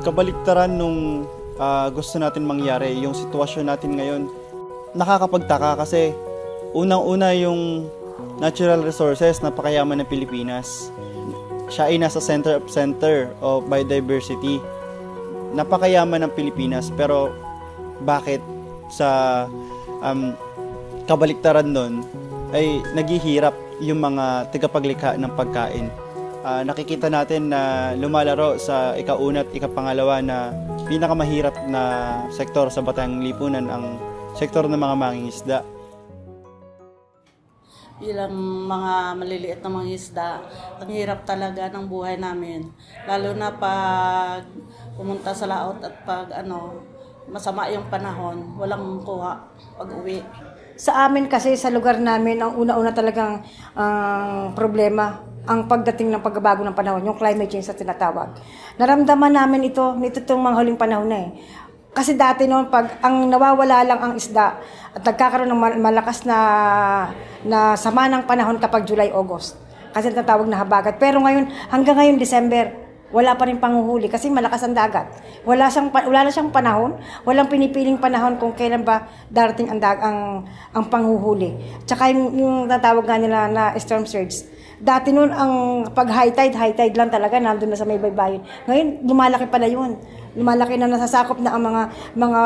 kabaliktaran nung gusto natin mangyari, yung sitwasyon natin ngayon, nakakapagtaka kasi unang-una yung natural resources na pakayaman ng Pilipinas. Siya ay nasa center of biodiversity. Napakayaman ng Pilipinas, pero bakit sa kabaliktaran nun ay naghihirap yung mga tagapaglikha ng pagkain. Nakikita natin na lumalaro sa ika-una at ika-pangalawa na pinakamahirap na sektor sa Batang Lipunan ang sektor ng mga mangingisda. Bilang mga maliliit na mangingisda, ang hirap talaga ng buhay namin. Lalo na pag pumunta sa laot at pag masama yung panahon, walang kuha pag-uwi. Sa amin kasi, sa lugar namin, ang una-una talagang problema, ang pagdating ng pagbabago ng panahon, yung climate change sa tinatawag. Naramdaman namin ito itong mga huling panahon na eh. Kasi dati noon, pag ang nawawala lang ang isda at nagkakaroon ng malakas na sama ng panahon kapag July, August. Kasi natawag na habagat. Pero ngayon, hanggang ngayon, December, wala pa rin panguhuli kasi malakas ang dagat. Wala na siyang panahon, walang pinipiling panahon kung kailan ba darating ang panghuhuli. Tsaka yung natawag nga nila na storm surge. Dati noon, ang pag high tide lang talaga, nandun na sa may baybayin. Ngayon, lumalaki pala yun. Lumalaki na nasasakop na ang mga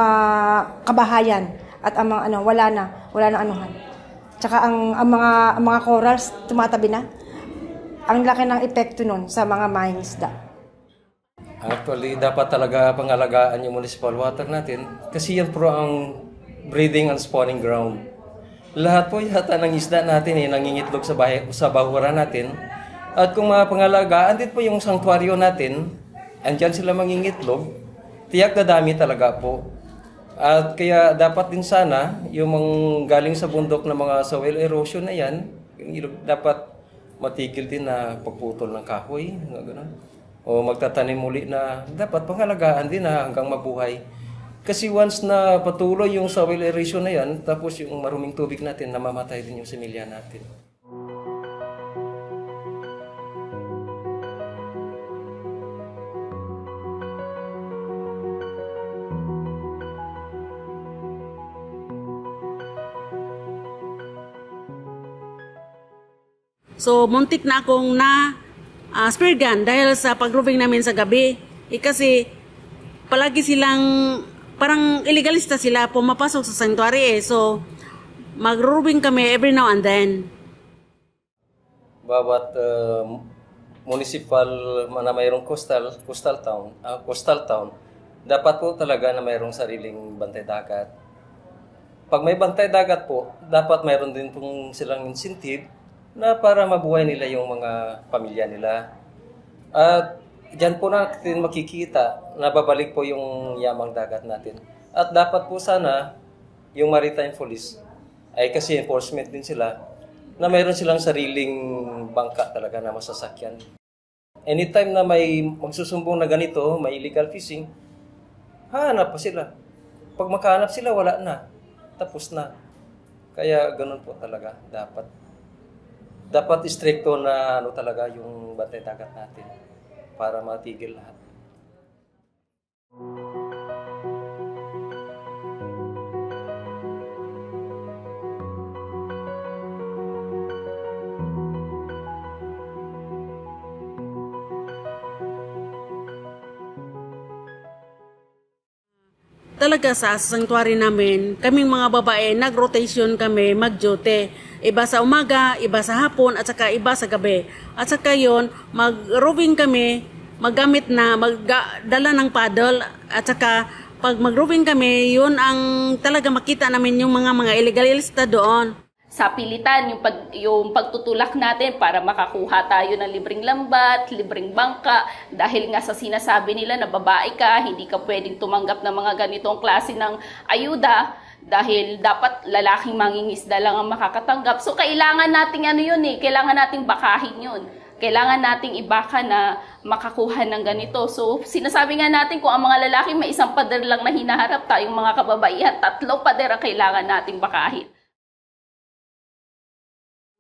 kabahayan at ang mga wala na anuhan. Tsaka ang mga corals tumatabi na. Ang laki ng epekto nun sa mga mangingisda. Actually, dapat talaga pangalagaan yung municipal water natin kasi yan po ang breeding and spawning ground. Lahat po yata ng isda natin nangingitlog sa bahura natin. At kung mapangalagaan din po yung sanctuaryo natin, andyan sila mangingitlog, tiyak dadami talaga po. At kaya dapat din sana, yung mga galing sa bundok na mga soil erosion na yan, dapat matigil din na pagputol ng kahoy, gano'n. O magtatanim muli na dapat pangalagaan din na hanggang mabuhay. Kasi once na patuloy yung soil erosion na yan, tapos yung maruming tubig natin, namamatay din yung similya natin. So, muntik na akong spear gun dahil sa pag-roving namin sa gabi. Kasi palagi silang, parang illegalista sila pumapasok sa sanctuary So, mag-roving kami every now and then. Bawat municipal na mayroong coastal town, dapat po talaga na mayroong sariling bantay dagat. Pag may bantay dagat po, dapat mayroon din pong silang incentive na para mabuhay nila yung mga pamilya nila. At diyan po natin makikita na babalik po yung yamang dagat natin. At dapat po sana yung Maritime Police ay kasi enforcement din sila na mayroon silang sariling bangka talaga na masasakyan. Anytime na may magsusumbong na ganito, may illegal fishing, hanap pa sila. Pag makahanap sila, wala na. Tapos na. Kaya ganun po talaga dapat stricto na talaga yung bantay dagat natin para matigil lahat. Talaga sa sanctuary namin, kaming mga babae, nag-rotation kami, mag-duty. Iba sa umaga, iba sa hapon, at saka iba sa gabi. At saka yun, mag-roving kami, maggamit na, magdala ng paddle, at saka pag mag-roving kami, yun ang talaga makita namin yung mga illegalista doon. Sa pilitan, yung pagtutulak natin para makakuha tayo ng libreng lambat, libreng bangka, dahil nga sa sinasabi nila na babae ka, hindi ka pwedeng tumanggap ng mga ganitong klase ng ayuda, dahil dapat lalaking mangingisda lang ang makakatanggap. So kailangan nating kailangan nating bakahin yun. Kailangan nating ibaka na makakuha ng ganito. So sinasabi nga natin kung ang mga lalaki may isang pader lang na hinaharap, tayong mga kababaihan, 3 pader ang kailangan nating bakahin.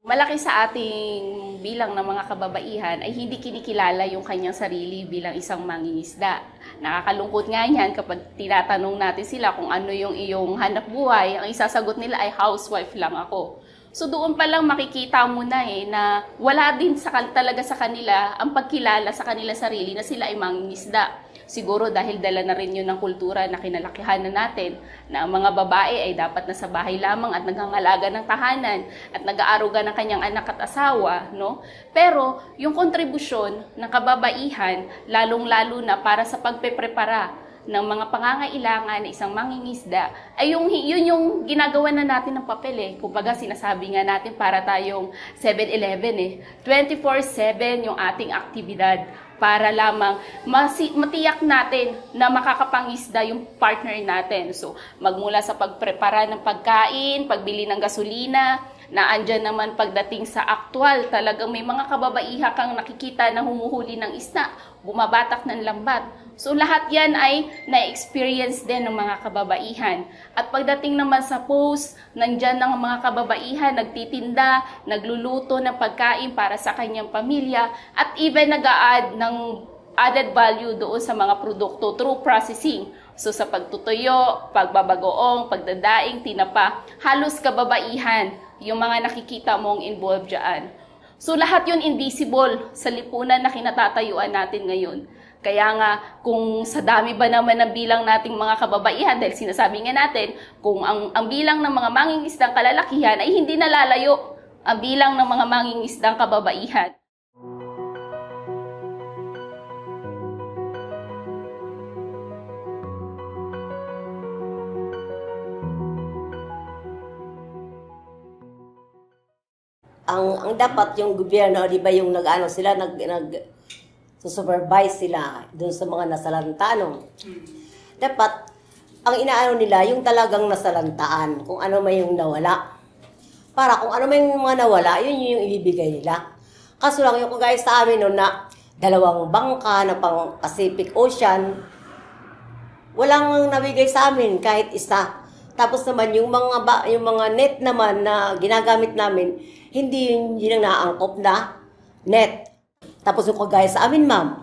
Malaki sa ating bilang ng mga kababaihan ay hindi kinikilala yung kanyang sarili bilang isang mangingisda. Nakakalungkot nga yan kapag tinatanong natin sila kung ano yung iyong hanap buhay, ang isasagot nila ay housewife lang ako. So doon pa lang makikita mo na na wala din talaga sa kanila ang pagkilala sa kanila sarili na sila ay mangingisda. Siguro dahil dala na rin yun ng kultura na kinalakihan na natin na ang mga babae ay dapat nasa bahay lamang at naghangalaga ng tahanan at nag-aaruga ng kanyang anak at asawa, no? Pero yung kontribusyon ng kababaihan, lalong-lalo na para sa pagpeprepara ng mga pangangailangan ng isang mangingisda, ay yun yung ginagawa na natin ng papel Kumbaga sinasabi nga natin para tayong 7-Eleven 24/7 yung ating aktibidad para lamang matiyak natin na makakapangisda yung partner natin. So, magmula sa pagprepara ng pagkain, pagbili ng gasolina, na andyan naman pagdating sa aktwal, talagang may mga kababaiha kang nakikita na humuhuli ng isda, bumabatak ng lambat. So lahat yan ay na-experience din ng mga kababaihan. At pagdating naman sa post, nandyan ng mga kababaihan, nagtitinda, nagluluto ng pagkain para sa kanyang pamilya, at even nag-a-add ng added value doon sa mga produkto through processing. So sa pagtutuyo, pagbabagoong, pagdadaing, tinapa, halos kababaihan yung mga nakikita mong involved dyan. So lahat yun invisible sa lipunan na kinatatayuan natin ngayon. Kaya nga, kung sa dami ba naman ng bilang nating mga kababaihan, dahil sinasabi nga natin, kung ang bilang ng mga mangingisdang kalalakihan ay hindi nalalayo ang bilang ng mga mangingisdang kababaihan. Ang dapat yung gobyerno, di ba yung nag-ano sila, supervise sila doon sa mga nasalantaan. Dapat, ang inaano nila, yung talagang nasalantaan, kung ano may yung nawala. Para kung ano may yung mga nawala, yun yung ibibigay nila. Kaso lang yung guys sa amin noon na 2 bangka na pang Pacific Ocean, walang nabigay sa amin kahit isa. Tapos naman yung mga net naman na ginagamit namin, hindi yun ang naangkop na net. Tapos yung kagaya sa amin, ma'am,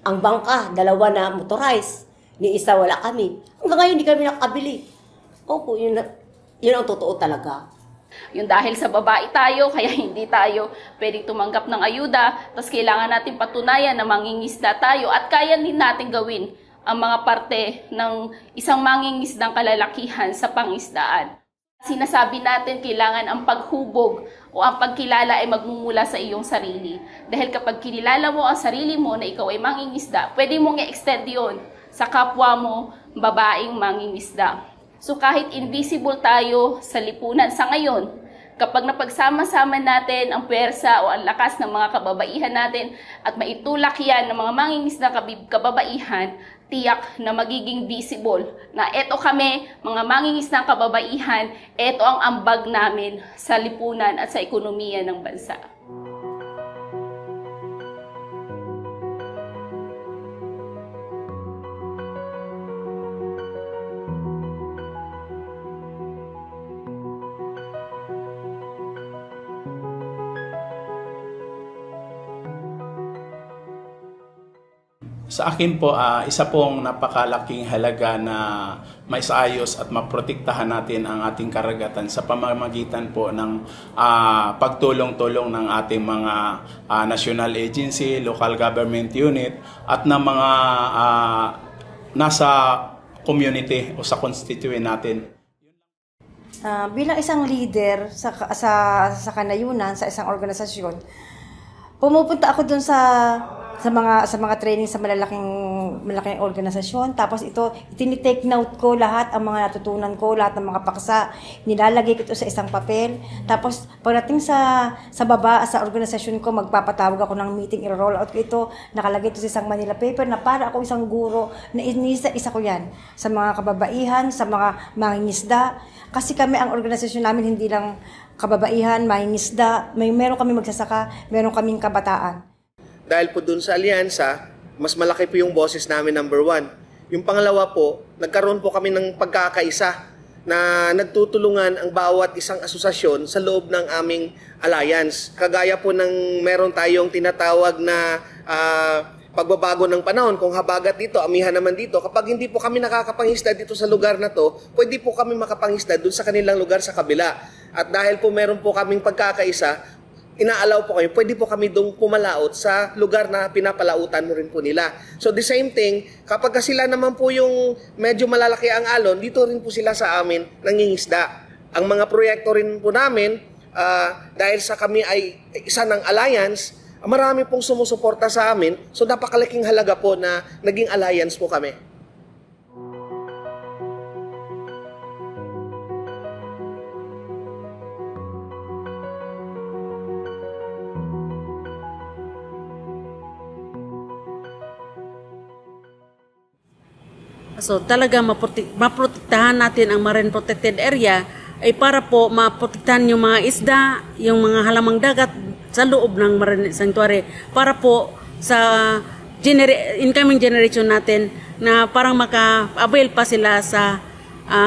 ang bangka, 2 na motorized, ni isa wala kami. Hanggang ngayon, hindi kami nakabili. Opo, yun ang totoo talaga. Yung dahil sa babae tayo, kaya hindi tayo pwedeng tumanggap ng ayuda, tapos kailangan natin patunayan na mangingisda tayo at kaya din natin gawin ang mga parte ng isang mangingisdang kalalakihan sa pangisdaan. Sinasabi natin kailangan ang paghubog o ang pagkilala ay magmumula sa iyong sarili. Dahil kapag kinilala mo ang sarili mo na ikaw ay mangingisda, pwede mong i-extend yun sa kapwa mo babaeng mangingisda. So kahit invisible tayo sa lipunan sa ngayon, kapag napagsama-sama natin ang puwersa o ang lakas ng mga kababaihan natin at maitulak yan ng mga mangingisdang kababaihan, tiyak na magiging visible na eto kami, mga mangingisdang kababaihan, eto ang ambag namin sa lipunan at sa ekonomiya ng bansa. Sa akin po, isa pong napakalaking halaga na maisayos at maprotektahan natin ang ating karagatan sa pamamagitan po ng pagtulong-tulong ng ating mga national agency, local government unit at ng mga nasa community o sa constituent natin. Bilang isang leader sa kanayunan, sa isang organisasyon, pumupunta ako dun sa mga training sa malaking organisasyon. Tapos ito, tinitake note ko lahat ang mga natutunan ko, lahat ng mga paksa, nilalagay ko ito sa isang papel. Tapos pagdating sa baba, sa organisasyon ko, magpapatawag ako ng meeting, i-roll out ko ito, nakalagay ito sa isang Manila paper na para ako isang guro, na isa ko yan sa mga kababaihan, sa mga mangingisda. Kasi kami, ang organisasyon namin, hindi lang kababaihan, mangingisda, meron kami magsasaka, meron kaming kabataan. Dahil po dun sa alyansa, mas malaki po yung boses namin, number 1. Yung pangalawa po, nagkaroon po kami ng pagkakaisa. na nagtutulungan ang bawat isang asosasyon sa loob ng aming alliance. Kagaya po ng meron tayong tinatawag na pagbabago ng panahon, kung habagat dito, amihan naman dito. Kapag hindi po kami nakakapanghisda dito sa lugar na to, pwede po kami makapanghisda dun sa kanilang lugar sa kabila. At dahil po meron po kaming pagkakaisa, inaalaw po kayo, pwede po kami doon pumalaot sa lugar na pinapalautan mo rin po nila. So the same thing, kapag sila naman po yung medyo malalaki ang alon, dito rin po sila sa amin nangingisda. Ang mga proyekto rin po namin, dahil sa kami ay isa ng alliance, marami pong sumusuporta sa amin, so napakalaking halaga po na naging alliance po kami. So talaga maprotektahan natin ang marine protected area ay para po maprotektahan yung mga isda, yung mga halamang dagat sa loob ng marine sanctuary para po sa incoming generation natin na parang maka-avail pa sila sa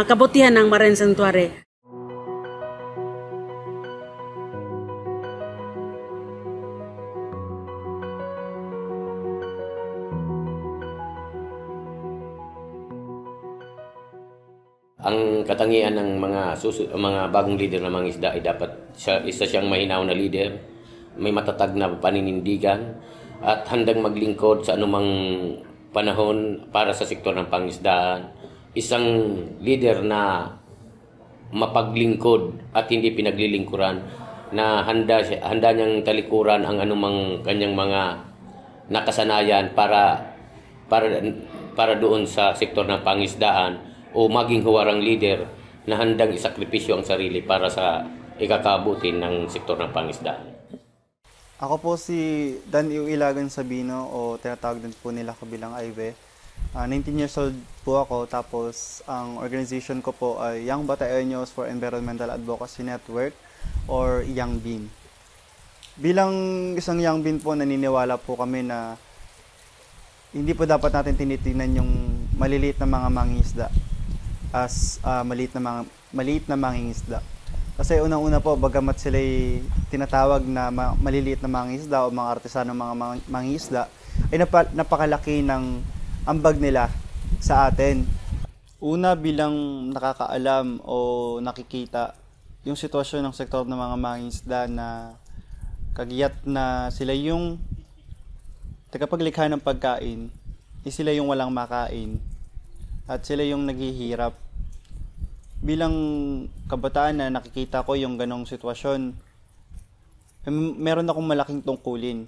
kabutihan ng marine sanctuary. Ang katangian ng mga bagong leader ng mga isda ay dapat isa siyang mahinaw na leader, may matatag na paninindigan at handang maglingkod sa anumang panahon para sa sektor ng pangisdaan. Isang leader na mapaglingkod at hindi pinaglilingkuran, na handa niyang talikuran ang anumang kanyang mga nakasanayan para doon sa sektor ng pangisdaan, o maging huwarang leader na handang isakripisyo ang sarili para sa ikakabuti ng sektor ng pangisdaan. Ako po si Dan Ilagan Sabino, o tinatawag din po nila ko bilang Ive. 19 years old po ako, tapos ang organization ko po ay Young Bataeños for Environmental Advocacy Network or Young Bean. Bilang isang Young Bean po, naniniwala po kami na hindi po dapat natin tinitingnan yung maliliit na mga mangingisda as maliit na mangingisda. Kasi unang-una po, bagamat sila'y tinatawag na maliliit na mangingisda o mga artesano mga mangingisda, ay napakalaki ng ambag nila sa atin. Una, bilang nakakaalam o nakikita yung sitwasyon ng sektor ng mga mangingisda na kagiyat na sila yung tagapaglikha ng pagkain, sila yung walang makain at sila yung naghihirap. Bilang kabataan na nakikita ko yung ganong sitwasyon, meron akong malaking tungkulin.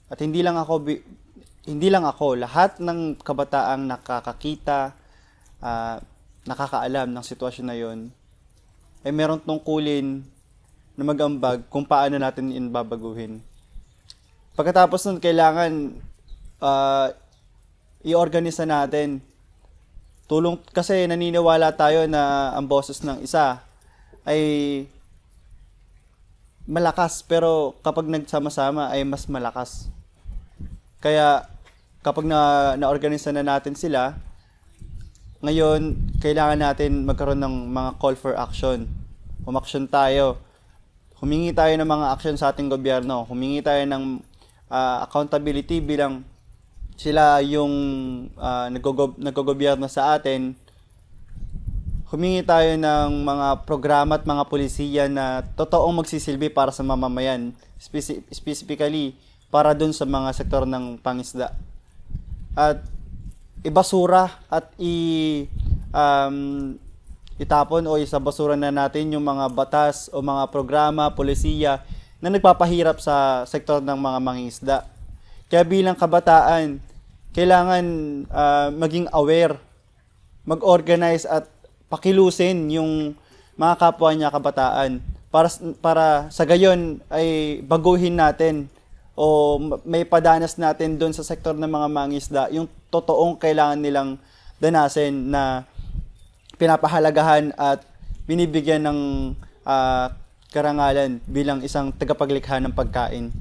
At hindi lang ako, lahat ng kabataang nakakakita, nakakaalam ng sitwasyon na yon, ay meron tungkulin na mag-ambag kung paano natin babaguhin. Pagkatapos nun, kailangan i-organisa natin. Kasi naniniwala tayo na ang boses ng isa ay malakas, pero kapag nagsama-sama ay mas malakas. Kaya kapag na-organisa na natin sila, ngayon kailangan natin magkaroon ng mga call for action. Umaksyon tayo. Humingi tayo ng mga action sa ating gobyerno. Humingi tayo ng accountability bilang sila yung naggogobyerno sa atin. Humingi tayo ng mga programa at mga polisiya na totoong magsisilbi para sa mamamayan, specifically para dun sa mga sektor ng pangisda. At ibasura at itapon o isabasura na natin yung mga batas o mga programa, polisiya na nagpapahirap sa sektor ng mga mangingisda. Kaya bilang kabataan, kailangan maging aware, mag-organize at pakilusin yung mga kapwa niya kabataan para sa gayon ay baguhin natin o may padanas natin doon sa sektor ng mga mangingisda yung totoong kailangan nilang danasin na pinapahalagahan at binibigyan ng karangalan bilang isang tagapaglikha ng pagkain.